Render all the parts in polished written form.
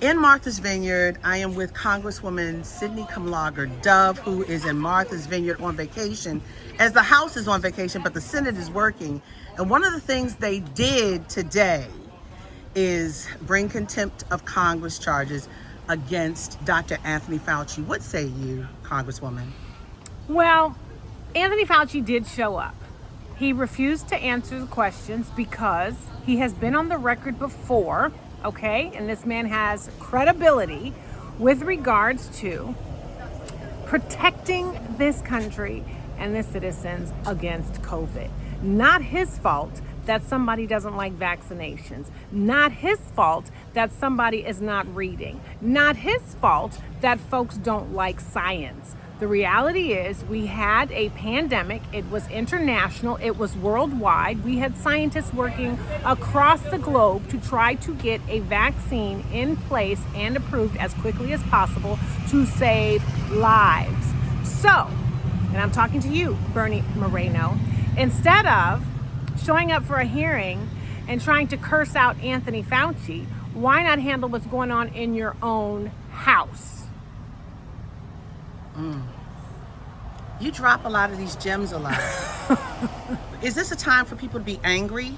In Martha's Vineyard, I am with Congresswoman Sydney Kamlager-Dove, who is in Martha's Vineyard on vacation, as the House is on vacation, but the Senate is working. And one of the things they did today is bring contempt of Congress charges against Dr. Anthony Fauci. What say you, Congresswoman? Well, Anthony Fauci did show up. He refused to answer the questions because he has been on the record before, okay? And this man has credibility with regards to protecting this country and the citizens against COVID. Not his fault that somebody doesn't like vaccinations. Not his fault that somebody is not reading. Not his fault that folks don't like science. The reality is we had a pandemic. It was international. It was worldwide. We had scientists working across the globe to try to get a vaccine in place and approved as quickly as possible to save lives. So, and I'm talking to you, Bernie Moreno, instead of showing up for a hearing and trying to curse out Anthony Fauci, why not handle what's going on in your own house? You drop a lot of these gems a lot. Is this a time for people to be angry?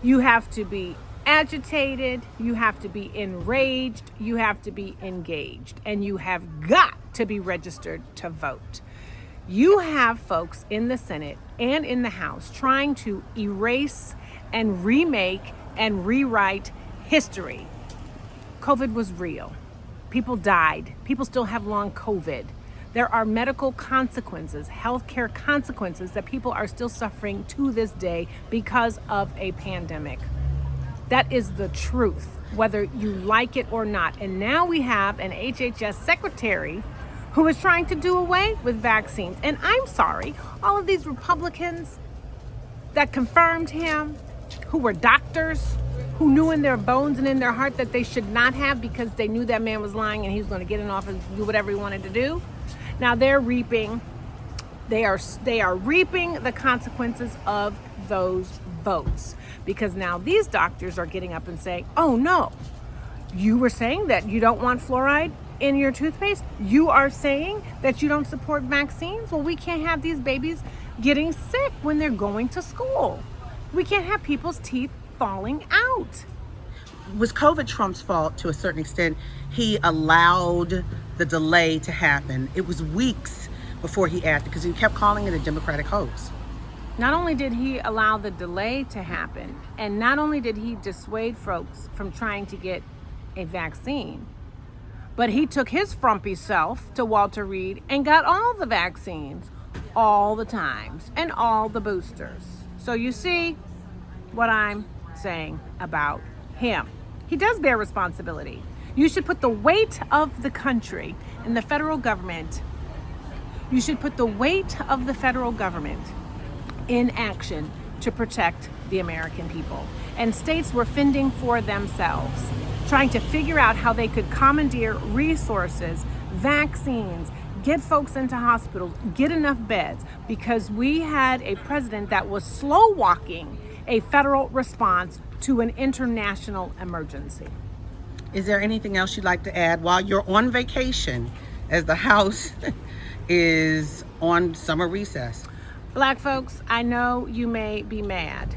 You have to be agitated, you have to be enraged, you have to be engaged, and you have got to be registered to vote. You have folks in the Senate and in the House trying to erase and remake and rewrite history. COVID was real. People died. People still have long COVID. There are medical consequences, healthcare consequences that people are still suffering to this day because of a pandemic. That is the truth, whether you like it or not. And now we have an HHS secretary who is trying to do away with vaccines. And I'm sorry, all of these Republicans that confirmed him, who were doctors, who knew in their bones and in their heart that they should not have because they knew that man was lying and he was going to get in office and do whatever he wanted to do. Now they're reaping, they are reaping the consequences of those votes, because now these doctors are getting up and saying, oh no, you were saying that you don't want fluoride in your toothpaste. You are saying that you don't support vaccines. Well, we can't have these babies getting sick when they're going to school. We can't have people's teeth falling out. Was COVID Trump's fault to a certain extent? He allowed the delay to happen. It was weeks before he acted because he kept calling it a Democratic hoax. Not only did he allow the delay to happen, and not only did he dissuade folks from trying to get a vaccine, but he took his frumpy self to Walter Reed and got all the vaccines, all the times, and all the boosters. So you see what I'm saying about him. He does bear responsibility. You should put the weight of the country and the federal government, you should put the weight of the federal government in action to protect the American people. And states were fending for themselves, trying to figure out how they could commandeer resources, vaccines, get folks into hospitals, get enough beds, because we had a president that was slow walking a federal response to an international emergency. Is there anything else you'd like to add while you're on vacation as the House is on summer recess? Black folks, I know you may be mad,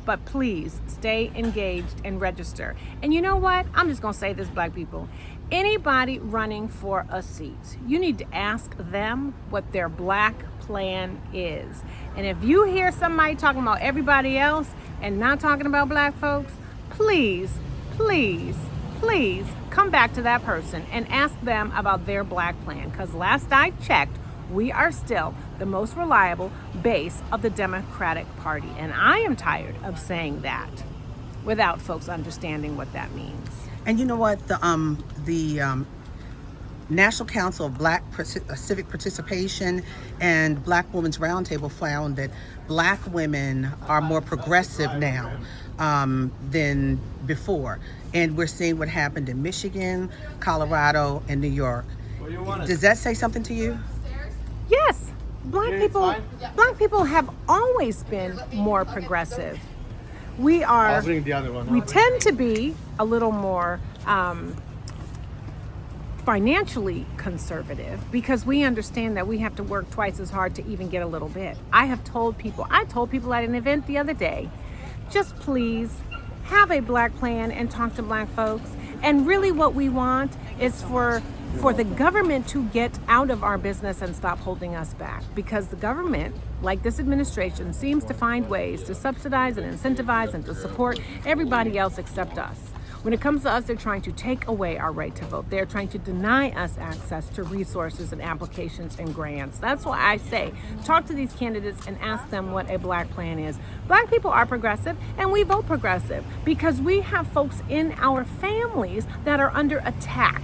but please stay engaged and register. And you know what? I'm just gonna say this, black people. Anybody running for a seat, you need to ask them what their black plan is. And if you hear somebody talking about everybody else and not talking about black folks, please, please, please come back to that person and ask them about their black plan. Because last I checked, we are still the most reliable base of the Democratic Party. And I am tired of saying that without folks understanding what that means. And you know what? The National Council of Black Civic Participation and Black Women's Roundtable found that black women are more progressive now than before. And we're seeing what happened in Michigan, Colorado, and New York. Does that say something to you? Yes, black people have always been more progressive. We tend to be a little more financially conservative, because we understand that we have to work twice as hard to even get a little bit. I told people at an event the other day, just please have a black plan and talk to black folks. And really what we want is for the government to get out of our business and stop holding us back, because the government, like this administration, seems to find ways to subsidize and incentivize and to support everybody else except us. When it comes to us, they're trying to take away our right to vote. They're trying to deny us access to resources and applications and grants. That's why I say, talk to these candidates and ask them what a black plan is. Black people are progressive, and we vote progressive because we have folks in our families that are under attack,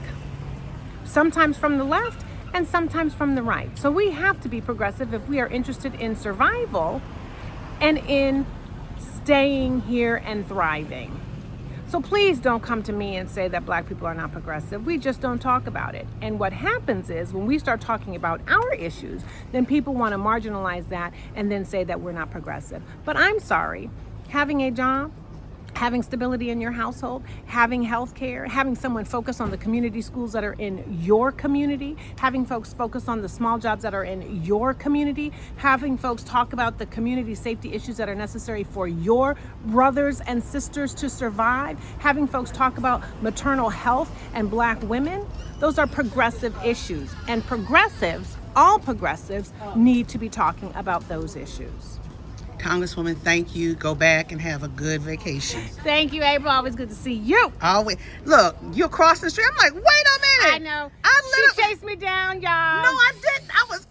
sometimes from the left and sometimes from the right. So we have to be progressive if we are interested in survival and in staying here and thriving. So please don't come to me and say that black people are not progressive. We just don't talk about it. And what happens is when we start talking about our issues, then people want to marginalize that and then say that we're not progressive. But I'm sorry, having a job, having stability in your household, having health care, having someone focus on the community schools that are in your community, having folks focus on the small jobs that are in your community, having folks talk about the community safety issues that are necessary for your brothers and sisters to survive, having folks talk about maternal health and black women, those are progressive issues. And progressives, all progressives, need to be talking about those issues. Congresswoman, thank you. Go back and have a good vacation. Thank you, April. Always good to see you. Always. Look, you're crossing the street. I'm like, wait a minute. I know. I She chased me down, y'all. No, I didn't. I was